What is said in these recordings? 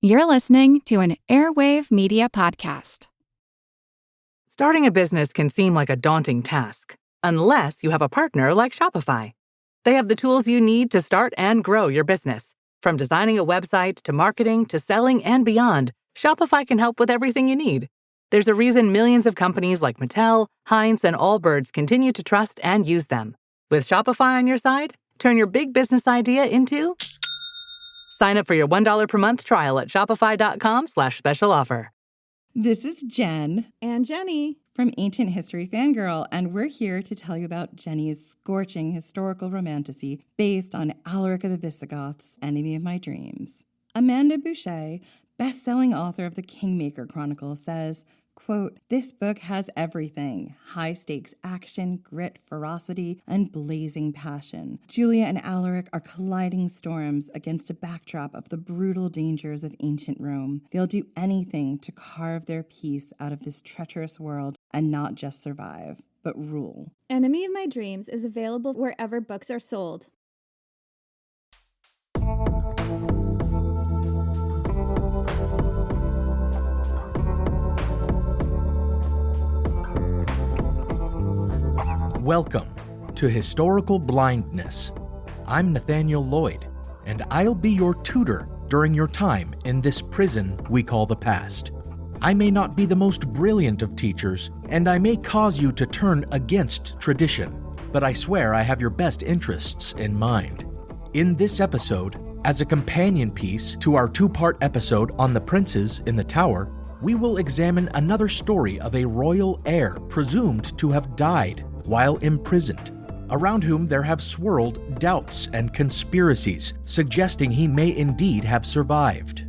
You're listening to an Airwave Media Podcast. Starting a business can seem like a daunting task, unless you have a partner like Shopify. They have the tools you need to start and grow your business. From designing a website to marketing to selling and beyond, Shopify can help with everything you need. There's a reason millions of companies like Mattel, Heinz, and Allbirds continue to trust and use them. With Shopify on your side, turn your big business idea into... Sign up for your $1 per month trial at shopify.com/special offer. This is Jen and Jenny from Ancient History Fangirl, and we're here to tell you about Jenny's scorching historical romantasy based on Alaric of the Visigoths, Enemy of My Dreams. Amanda Boucher, best-selling author of the Kingmaker Chronicle, says, quote, "This book has everything: high-stakes action, grit, ferocity, and blazing passion. Julia and Alaric are colliding storms against a backdrop of the brutal dangers of ancient Rome. They'll do anything to carve their piece out of this treacherous world and not just survive, but rule." Enemy of My Dreams is available wherever books are sold. Welcome to Historical Blindness. I'm Nathaniel Lloyd, and I'll be your tutor during your time in this prison we call the past. I may not be the most brilliant of teachers, and I may cause you to turn against tradition, but I swear I have your best interests in mind. In this episode, as a companion piece to our two-part episode on the princes in the tower, we will examine another story of a royal heir presumed to have died while imprisoned, around whom there have swirled doubts and conspiracies, suggesting he may indeed have survived.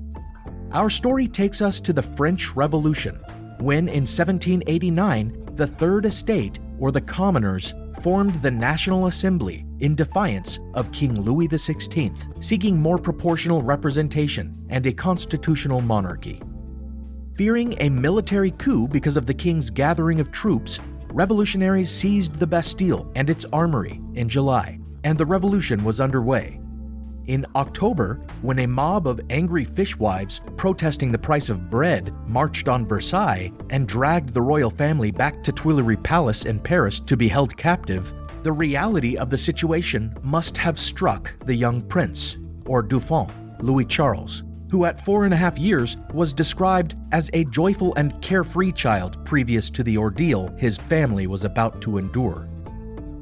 Our story takes us to the French Revolution, when in 1789, the Third Estate, or the Commoners, formed the National Assembly in defiance of King Louis XVI, seeking more proportional representation and a constitutional monarchy. Fearing a military coup because of the king's gathering of troops, revolutionaries seized the Bastille and its armory in July, and the revolution was underway. In October, when a mob of angry fishwives protesting the price of bread marched on Versailles and dragged the royal family back to Tuileries Palace in Paris to be held captive, the reality of the situation must have struck the young prince, or Dauphin, Louis Charles, who at 4.5 years was described as a joyful and carefree child previous to the ordeal his family was about to endure.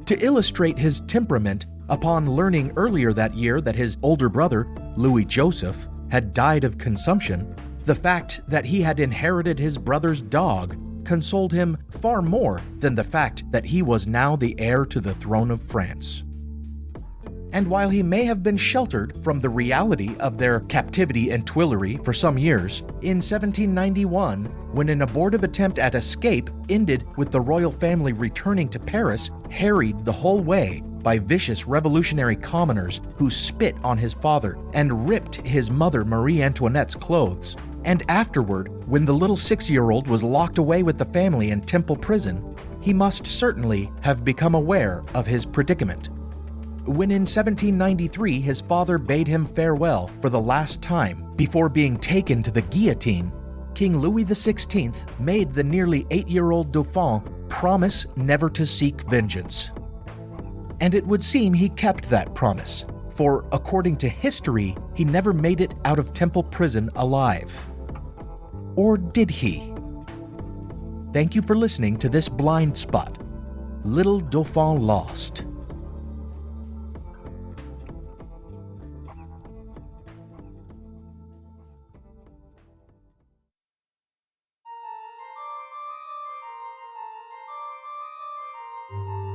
To illustrate his temperament, upon learning earlier that year that his older brother, Louis Joseph, had died of consumption, the fact that he had inherited his brother's dog consoled him far more than the fact that he was now the heir to the throne of France. And while he may have been sheltered from the reality of their captivity in Tuileries for some years, in 1791, when an abortive attempt at escape ended with the royal family returning to Paris, harried the whole way by vicious revolutionary commoners who spit on his father and ripped his mother Marie Antoinette's clothes, and afterward, when the little 6-year-old was locked away with the family in Temple Prison, he must certainly have become aware of his predicament. When in 1793 his father bade him farewell for the last time before being taken to the guillotine, King Louis XVI made the nearly 8-year-old Dauphin promise never to seek vengeance. And it would seem he kept that promise, for according to history, he never made it out of Temple Prison alive. Or did he? Thank you for listening to this blind spot, Little Dauphin Lost.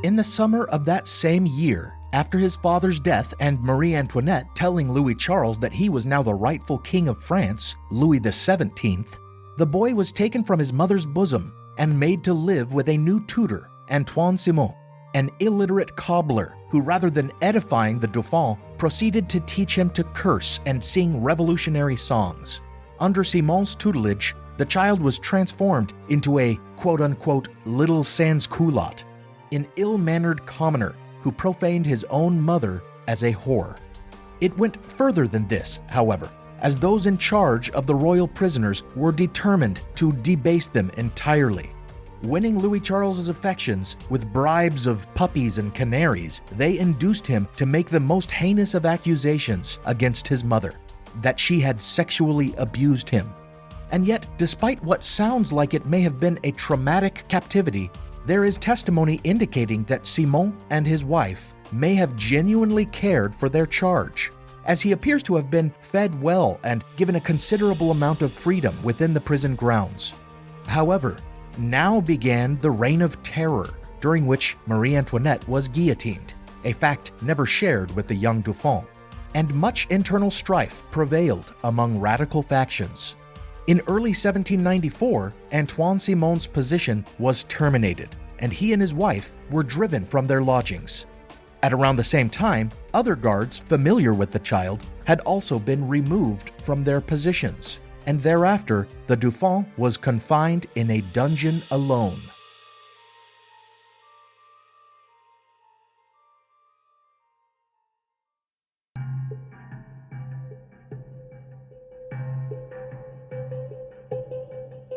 In the summer of that same year, after his father's death and Marie Antoinette telling Louis Charles that he was now the rightful king of France, Louis XVII, the boy was taken from his mother's bosom and made to live with a new tutor, Antoine Simon, an illiterate cobbler who, rather than edifying the Dauphin, proceeded to teach him to curse and sing revolutionary songs. Under Simon's tutelage, the child was transformed into a quote-unquote little sans-culotte, an ill-mannered commoner who profaned his own mother as a whore. It went further than this, however, as those in charge of the royal prisoners were determined to debase them entirely. Winning Louis Charles's affections with bribes of puppies and canaries, they induced him to make the most heinous of accusations against his mother, that she had sexually abused him. And yet, despite what sounds like it may have been a traumatic captivity, there is testimony indicating that Simon and his wife may have genuinely cared for their charge, as he appears to have been fed well and given a considerable amount of freedom within the prison grounds. However, now began the Reign of Terror, during which Marie Antoinette was guillotined, a fact never shared with the young Dauphin, and much internal strife prevailed among radical factions. In early 1794, Antoine Simon's position was terminated, and he and his wife were driven from their lodgings. At around the same time, other guards familiar with the child had also been removed from their positions, and thereafter the Dauphin was confined in a dungeon alone.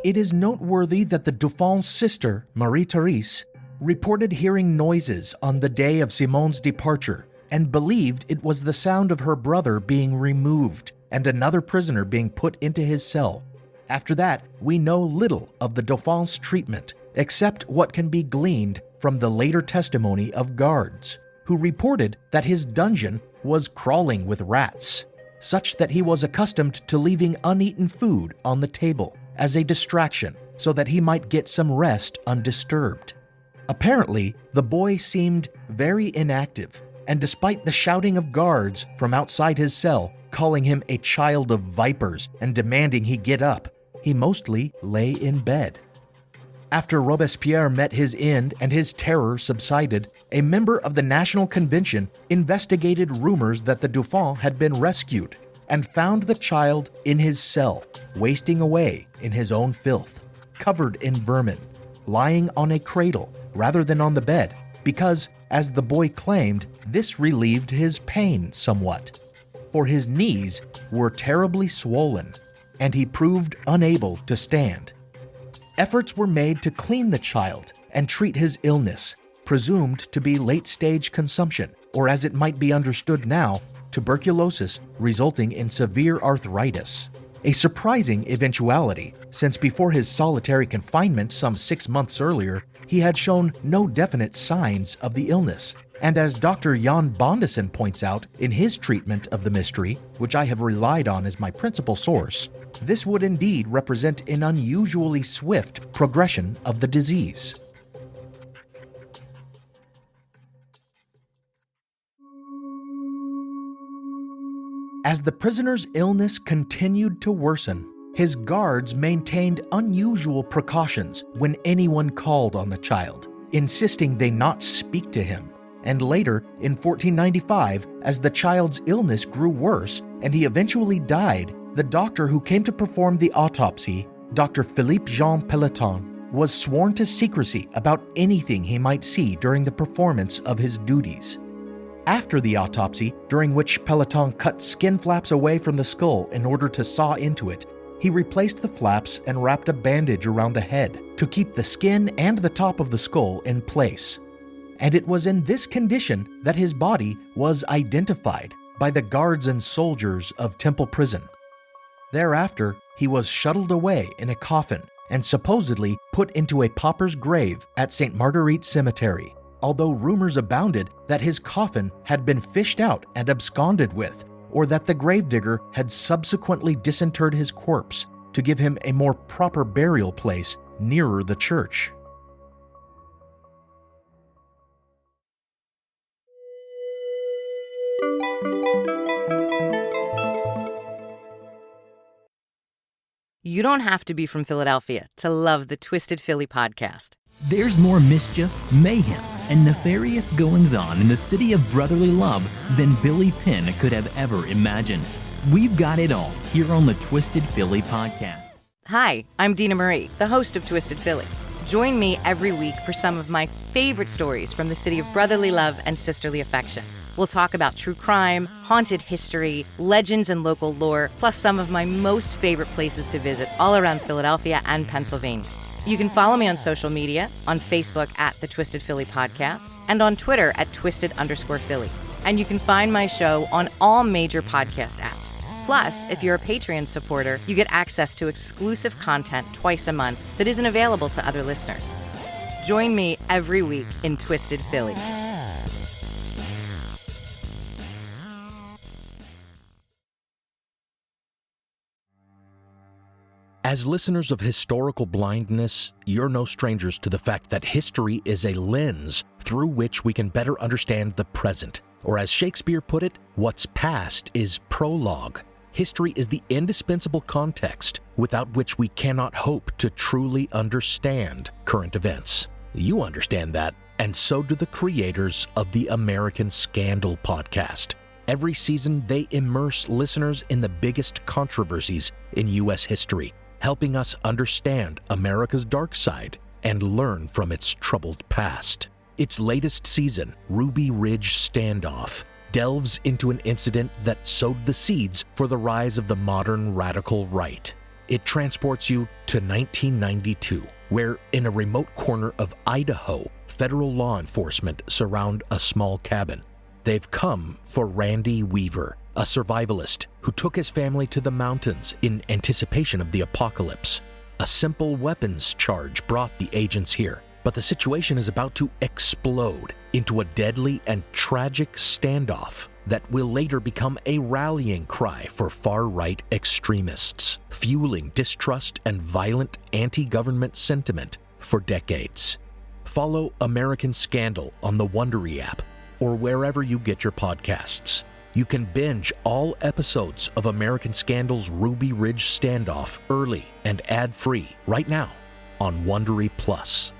It is noteworthy that the Dauphin's sister, Marie-Therese, reported hearing noises on the day of Simon's departure and believed it was the sound of her brother being removed and another prisoner being put into his cell. After that, we know little of the Dauphin's treatment, except what can be gleaned from the later testimony of guards, who reported that his dungeon was crawling with rats, such that he was accustomed to leaving uneaten food on the table as a distraction so that he might get some rest undisturbed. Apparently, the boy seemed very inactive, and despite the shouting of guards from outside his cell, calling him a child of vipers and demanding he get up, he mostly lay in bed. After Robespierre met his end and his terror subsided, a member of the National Convention investigated rumors that the Dauphin had been rescued and found the child in his cell, wasting away in his own filth, covered in vermin, lying on a cradle rather than on the bed, because, as the boy claimed, this relieved his pain somewhat, for his knees were terribly swollen, and he proved unable to stand. Efforts were made to clean the child and treat his illness, presumed to be late-stage consumption, or as it might be understood now, tuberculosis resulting in severe arthritis. A surprising eventuality, since before his solitary confinement some 6 months earlier, he had shown no definite signs of the illness. And as Dr. Jan Bondesen points out in his treatment of the mystery, which I have relied on as my principal source, this would indeed represent an unusually swift progression of the disease. As the prisoner's illness continued to worsen, his guards maintained unusual precautions when anyone called on the child, insisting they not speak to him. And later, in 1495, as the child's illness grew worse and he eventually died, the doctor who came to perform the autopsy, Dr. Philippe Jean Pelletan, was sworn to secrecy about anything he might see during the performance of his duties. After the autopsy, during which Pelletan cut skin flaps away from the skull in order to saw into it, he replaced the flaps and wrapped a bandage around the head to keep the skin and the top of the skull in place. And it was in this condition that his body was identified by the guards and soldiers of Temple Prison. Thereafter, he was shuttled away in a coffin and supposedly put into a pauper's grave at St. Marguerite Cemetery, although rumors abounded that his coffin had been fished out and absconded with, or that the gravedigger had subsequently disinterred his corpse to give him a more proper burial place nearer the church. You don't have to be from Philadelphia to love the Twisted Philly podcast. There's more mischief, mayhem, and nefarious goings-on in the city of brotherly love than Billy Penn could have ever imagined. We've got it all here on the Twisted Philly podcast. Hi, I'm Dina Marie, the host of Twisted Philly. Join me every week for some of my favorite stories from the city of brotherly love and sisterly affection. We'll talk about true crime, haunted history, legends and local lore, plus some of my most favorite places to visit all around Philadelphia and Pennsylvania. You can follow me on social media, on Facebook at The Twisted Philly Podcast, and on Twitter at Twisted_Philly. And you can find my show on all major podcast apps. Plus, if you're a Patreon supporter, you get access to exclusive content twice a month that isn't available to other listeners. Join me every week in Twisted Philly. As listeners of Historical Blindness, you're no strangers to the fact that history is a lens through which we can better understand the present. Or as Shakespeare put it, what's past is prologue. History is the indispensable context without which we cannot hope to truly understand current events. You understand that, and so do the creators of the American Scandal podcast. Every season, they immerse listeners in the biggest controversies in U.S. history, helping us understand America's dark side and learn from its troubled past. Its latest season, Ruby Ridge Standoff, delves into an incident that sowed the seeds for the rise of the modern radical right. It transports you to 1992, where in a remote corner of Idaho, federal law enforcement surround a small cabin. They've come for Randy Weaver, a survivalist who took his family to the mountains in anticipation of the apocalypse. A simple weapons charge brought the agents here, but the situation is about to explode into a deadly and tragic standoff that will later become a rallying cry for far-right extremists, fueling distrust and violent anti-government sentiment for decades. Follow American Scandal on the Wondery app or wherever you get your podcasts. You can binge all episodes of American Scandal's Ruby Ridge Standoff early and ad-free right now on Wondery Plus.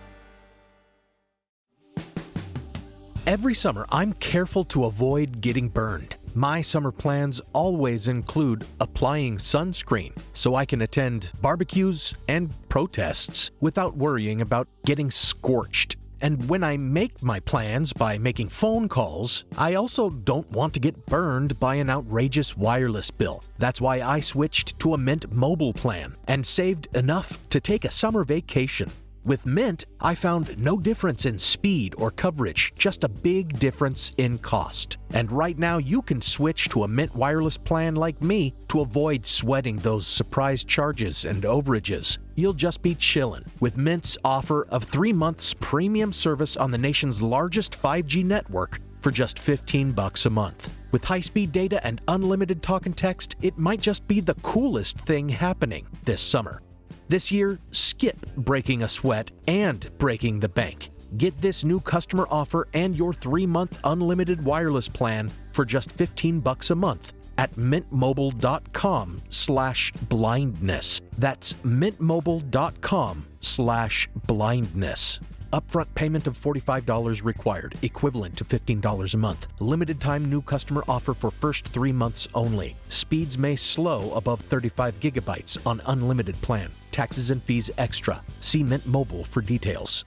Every summer, I'm careful to avoid getting burned. My summer plans always include applying sunscreen so I can attend barbecues and protests without worrying about getting scorched. And when I make my plans by making phone calls, I also don't want to get burned by an outrageous wireless bill. That's why I switched to a Mint Mobile plan and saved enough to take a summer vacation. With Mint, I found no difference in speed or coverage, just a big difference in cost. And right now, you can switch to a Mint wireless plan like me to avoid sweating those surprise charges and overages. You'll just be chillin' with Mint's offer of 3 months premium service on the nation's largest 5G network for just $15 a month. With high-speed data and unlimited talk and text, it might just be the coolest thing happening this summer. This year, skip breaking a sweat and breaking the bank. Get this new customer offer and your 3-month unlimited wireless plan for just $15 a month at mintmobile.com/blindness. That's mintmobile.com/blindness. Upfront payment of $45 required, equivalent to $15 a month. Limited time new customer offer for first 3 months only. Speeds may slow above 35 gigabytes on unlimited plan. Taxes and fees extra. See Mint Mobile for details.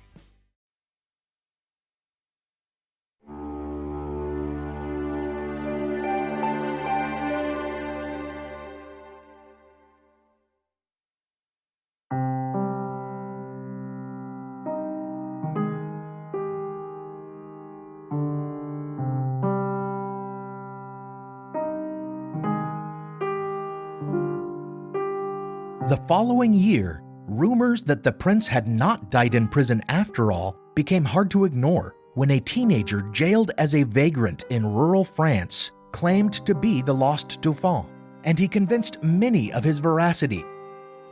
The following year, rumors that the prince had not died in prison after all became hard to ignore when a teenager jailed as a vagrant in rural France claimed to be the lost Dauphin, and he convinced many of his veracity,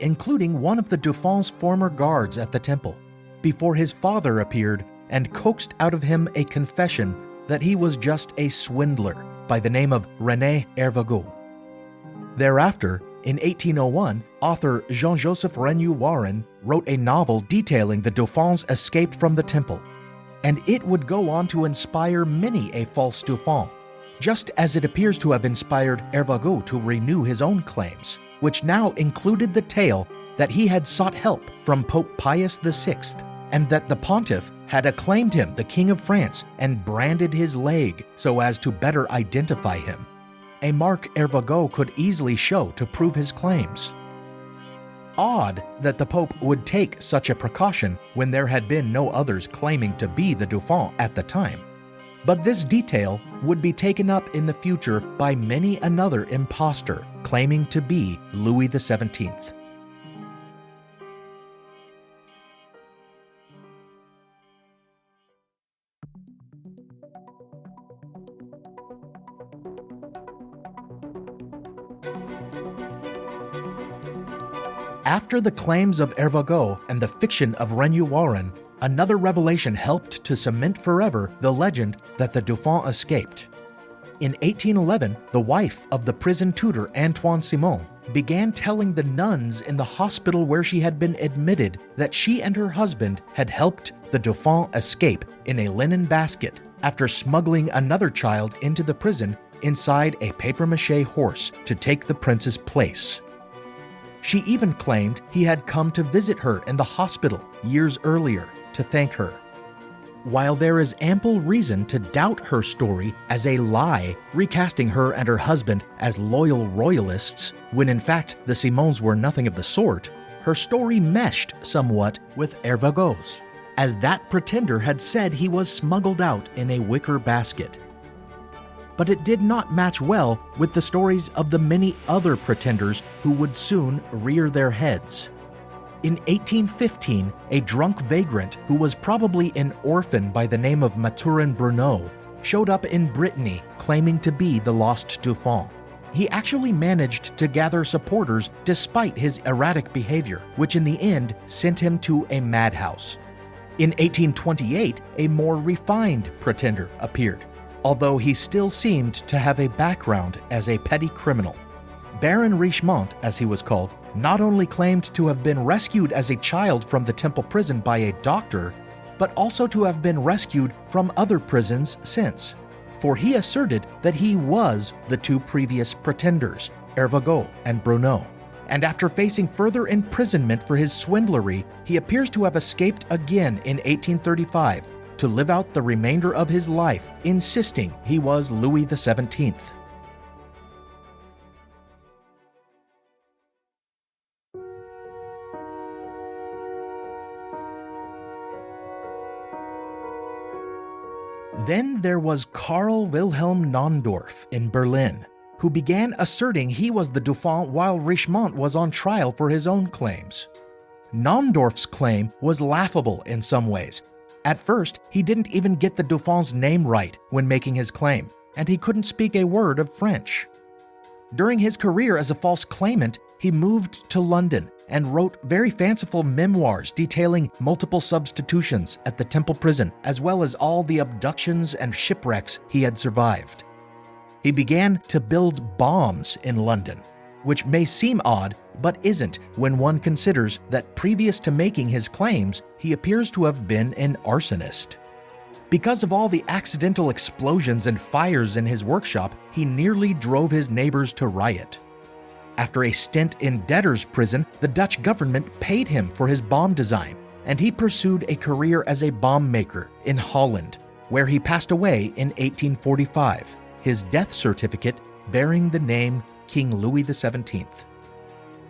including one of the Dauphin's former guards at the temple, before his father appeared and coaxed out of him a confession that he was just a swindler by the name of René Hervagault. Thereafter, in 1801, author Jean-Joseph Renou Warren wrote a novel detailing the Dauphin's escape from the temple, and it would go on to inspire many a false Dauphin, just as it appears to have inspired Hervagault to renew his own claims, which now included the tale that he had sought help from Pope Pius VI and that the pontiff had acclaimed him the King of France and branded his leg so as to better identify him, a mark Hervagault could easily show to prove his claims. Odd that the Pope would take such a precaution when there had been no others claiming to be the Dauphin at the time. But this detail would be taken up in the future by many another impostor claiming to be Louis XVII. After the claims of Hervagault and the fiction of Renouillon, another revelation helped to cement forever the legend that the Dauphin escaped. In 1811, the wife of the prison tutor Antoine Simon began telling the nuns in the hospital where she had been admitted that she and her husband had helped the Dauphin escape in a linen basket after smuggling another child into the prison inside a papier-mâché horse to take the prince's place. She even claimed he had come to visit her in the hospital years earlier to thank her. While there is ample reason to doubt her story as a lie, recasting her and her husband as loyal royalists, when in fact the Simons were nothing of the sort, her story meshed somewhat with Hervagault's, as that pretender had said he was smuggled out in a wicker basket. But it did not match well with the stories of the many other pretenders who would soon rear their heads. In 1815, a drunk vagrant who was probably an orphan by the name of Mathurin Bruneau showed up in Brittany claiming to be the lost Dauphin. He actually managed to gather supporters despite his erratic behavior, which in the end sent him to a madhouse. In 1828, a more refined pretender appeared, although he still seemed to have a background as a petty criminal. Baron Richemont, as he was called, not only claimed to have been rescued as a child from the Temple prison by a doctor, but also to have been rescued from other prisons since, for he asserted that he was the two previous pretenders, Hervagault and Bruneau. And after facing further imprisonment for his swindlery, he appears to have escaped again in 1835 to live out the remainder of his life, insisting he was Louis XVII. Then there was Karl Wilhelm Naundorf in Berlin, who began asserting he was the Dauphin while Richemont was on trial for his own claims. Naundorf's claim was laughable in some ways. At first, he didn't even get the Dauphin's name right when making his claim, and he couldn't speak a word of French. During his career as a false claimant, he moved to London and wrote very fanciful memoirs detailing multiple substitutions at the Temple prison, as well as all the abductions and shipwrecks he had survived. He began to build bombs in London, which may seem odd, but isn't when one considers that previous to making his claims, he appears to have been an arsonist. Because of all the accidental explosions and fires in his workshop, he nearly drove his neighbors to riot. After a stint in debtor's prison, the Dutch government paid him for his bomb design, and he pursued a career as a bomb maker in Holland, where he passed away in 1845, his death certificate bearing the name King Louis XVII.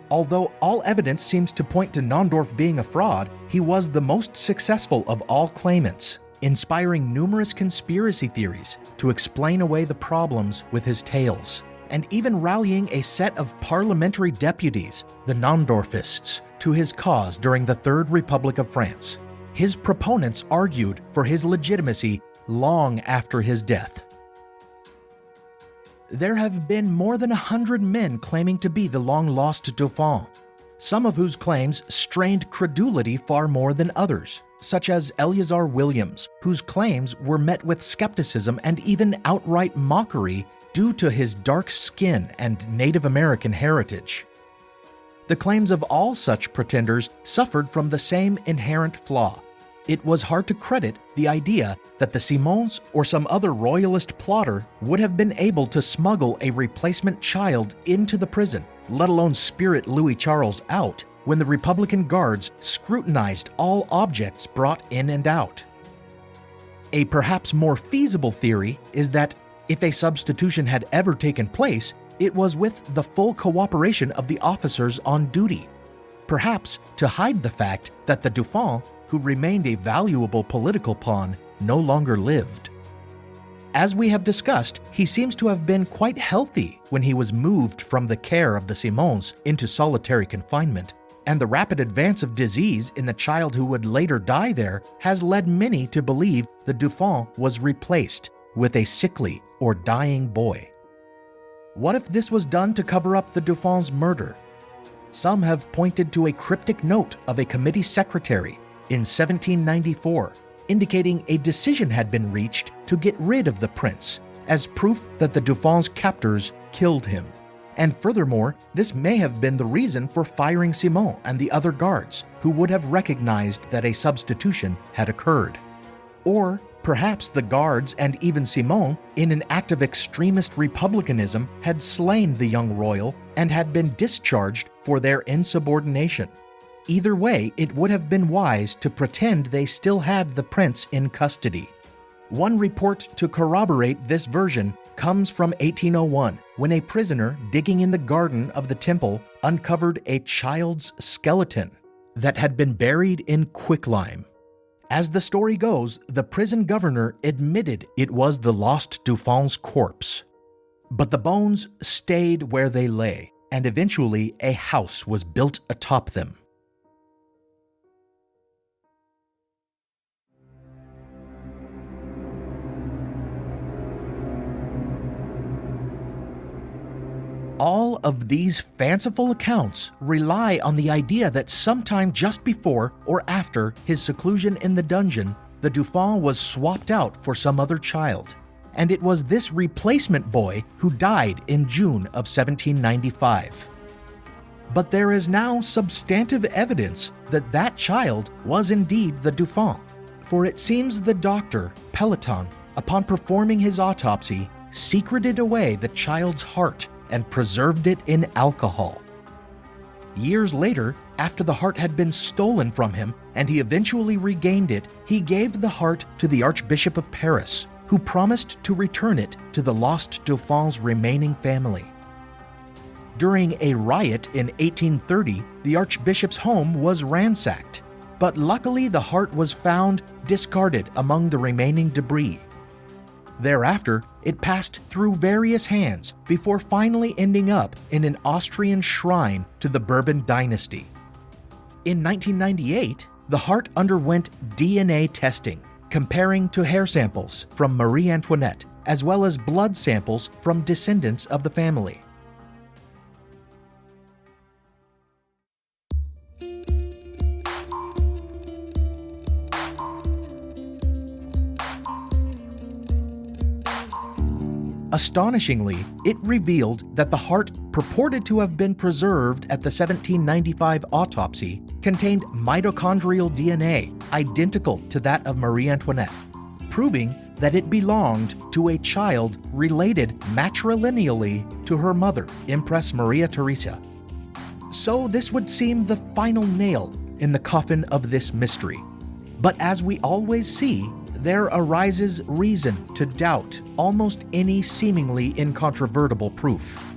Although all evidence seems to point to Naundorf being a fraud, he was the most successful of all claimants, inspiring numerous conspiracy theories to explain away the problems with his tales, and even rallying a set of parliamentary deputies, the Naundorfists, to his cause during the Third Republic of France. His proponents argued for his legitimacy long after his death. There have been more than 100 men claiming to be the long-lost Dauphin, some of whose claims strained credulity far more than others, such as Eleazar Williams, whose claims were met with skepticism and even outright mockery due to his dark skin and Native American heritage. The claims of all such pretenders suffered from the same inherent flaw. It was hard to credit the idea that the Simons or some other royalist plotter would have been able to smuggle a replacement child into the prison, let alone spirit Louis Charles out, when the Republican guards scrutinized all objects brought in and out. A perhaps more feasible theory is that if a substitution had ever taken place, it was with the full cooperation of the officers on duty, perhaps to hide the fact that the Dauphin, who remained a valuable political pawn, no longer lived. As we have discussed, he seems to have been quite healthy when he was moved from the care of the Simons into solitary confinement, and the rapid advance of disease in the child who would later die there has led many to believe the Dauphin was replaced with a sickly or dying boy. What if this was done to cover up the Dauphin's murder? Some have pointed to a cryptic note of a committee secretary in 1794, indicating a decision had been reached to get rid of the prince, as proof that the Dauphin's captors killed him. And furthermore, this may have been the reason for firing Simon and the other guards, who would have recognized that a substitution had occurred. Or perhaps the guards and even Simon, in an act of extremist republicanism, had slain the young royal and had been discharged for their insubordination. Either way, it would have been wise to pretend they still had the prince in custody. One report to corroborate this version comes from 1801, when a prisoner digging in the garden of the temple uncovered a child's skeleton that had been buried in quicklime. As the story goes, the prison governor admitted it was the lost Dauphin's corpse. But the bones stayed where they lay, and eventually a house was built atop them. All of these fanciful accounts rely on the idea that sometime just before or after his seclusion in the dungeon, the Dauphin was swapped out for some other child, and it was this replacement boy who died in June of 1795. But there is now substantive evidence that that child was indeed the Dauphin, for it seems the doctor, Peloton, upon performing his autopsy, secreted away the child's heart and preserved it in alcohol. Years later, after the heart had been stolen from him and he eventually regained it, he gave the heart to the Archbishop of Paris, who promised to return it to the lost Dauphin's remaining family. During a riot in 1830, the Archbishop's home was ransacked, but luckily the heart was found discarded among the remaining debris. Thereafter, it passed through various hands before finally ending up in an Austrian shrine to the Bourbon dynasty. In 1998, the heart underwent DNA testing, comparing to hair samples from Marie Antoinette, as well as blood samples from descendants of the family. Astonishingly, it revealed that the heart purported to have been preserved at the 1795 autopsy contained mitochondrial DNA identical to that of Marie Antoinette, proving that it belonged to a child related matrilineally to her mother, Empress Maria Theresa. So this would seem the final nail in the coffin of this mystery. But as we always see, there arises reason to doubt almost any seemingly incontrovertible proof.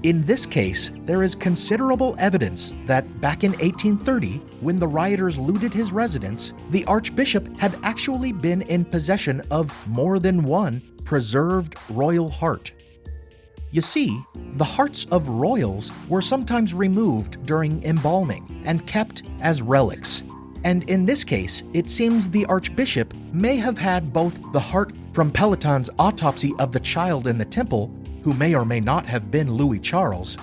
In this case, there is considerable evidence that back in 1830, when the rioters looted his residence, the Archbishop had actually been in possession of more than one preserved royal heart. You see, the hearts of royals were sometimes removed during embalming and kept as relics. And in this case, it seems the Archbishop may have had both the heart from Peloton's autopsy of the child in the temple, who may or may not have been Louis Charles,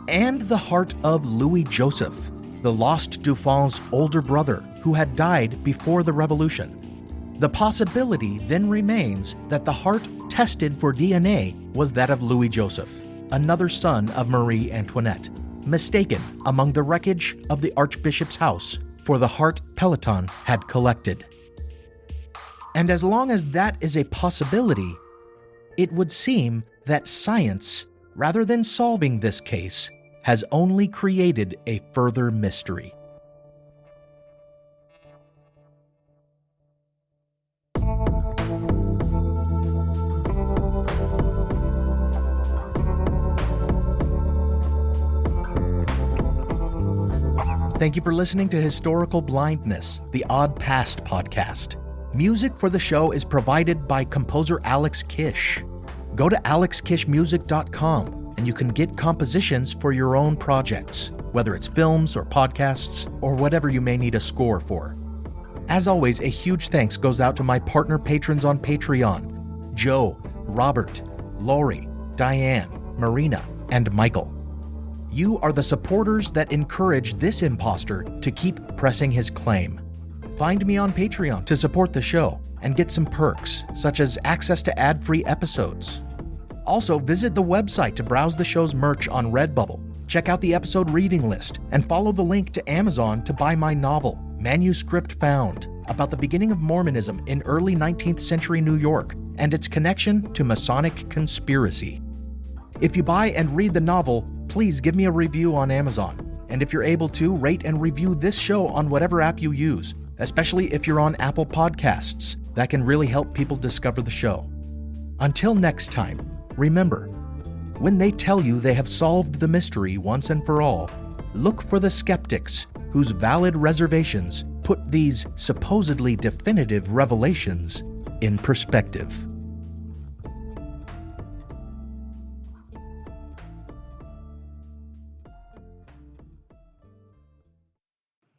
and the heart of Louis Joseph, the lost Dauphin's older brother, who had died before the Revolution. The possibility then remains that the heart tested for DNA was that of Louis Joseph, another son of Marie Antoinette, mistaken among the wreckage of the Archbishop's house for the heart Peloton had collected. And as long as that is a possibility, it would seem that science, rather than solving this case, has only created a further mystery. Thank you for listening to Historical Blindness, the Odd Past podcast. Music for the show is provided by composer Alex Kish. Go to alexkishmusic.com and you can get compositions for your own projects, whether it's films or podcasts or whatever you may need a score for. As always, a huge thanks goes out to my partner patrons on Patreon: Joe, Robert, Lori, Diane, Marina, and Michael. You are the supporters that encourage this imposter to keep pressing his claim. Find me on Patreon to support the show and get some perks, such as access to ad-free episodes. Also, visit the website to browse the show's merch on Redbubble, check out the episode reading list, and follow the link to Amazon to buy my novel, Manuscript Found, about the beginning of Mormonism in early 19th century New York and its connection to Masonic conspiracy. If you buy and read the novel, please give me a review on Amazon. And if you're able to, rate and review this show on whatever app you use, especially if you're on Apple Podcasts. That can really help people discover the show. Until next time, remember, when they tell you they have solved the mystery once and for all, look for the skeptics whose valid reservations put these supposedly definitive revelations in perspective.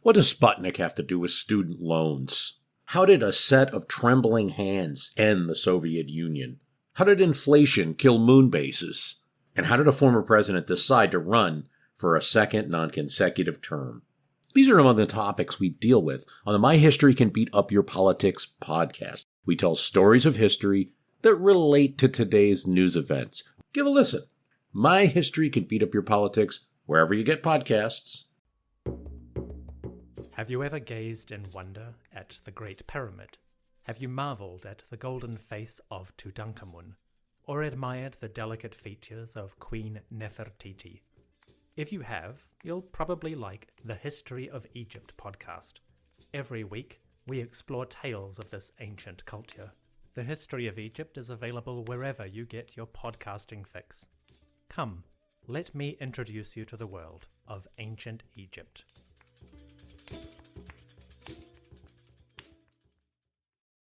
What does Sputnik have to do with student loans? How did a set of trembling hands end the Soviet Union? How did inflation kill moon bases? And how did a former president decide to run for a second non-consecutive term? These are among the topics we deal with on the My History Can Beat Up Your Politics podcast. We tell stories of history that relate to today's news events. Give a listen. My History Can Beat Up Your Politics, wherever you get podcasts. Have you ever gazed in wonder at the Great Pyramid? Have you marveled at the golden face of Tutankhamun? Or admired the delicate features of Queen Nefertiti? If you have, you'll probably like the History of Egypt podcast. Every week, we explore tales of this ancient culture. The History of Egypt is available wherever you get your podcasting fix. Come, let me introduce you to the world of ancient Egypt.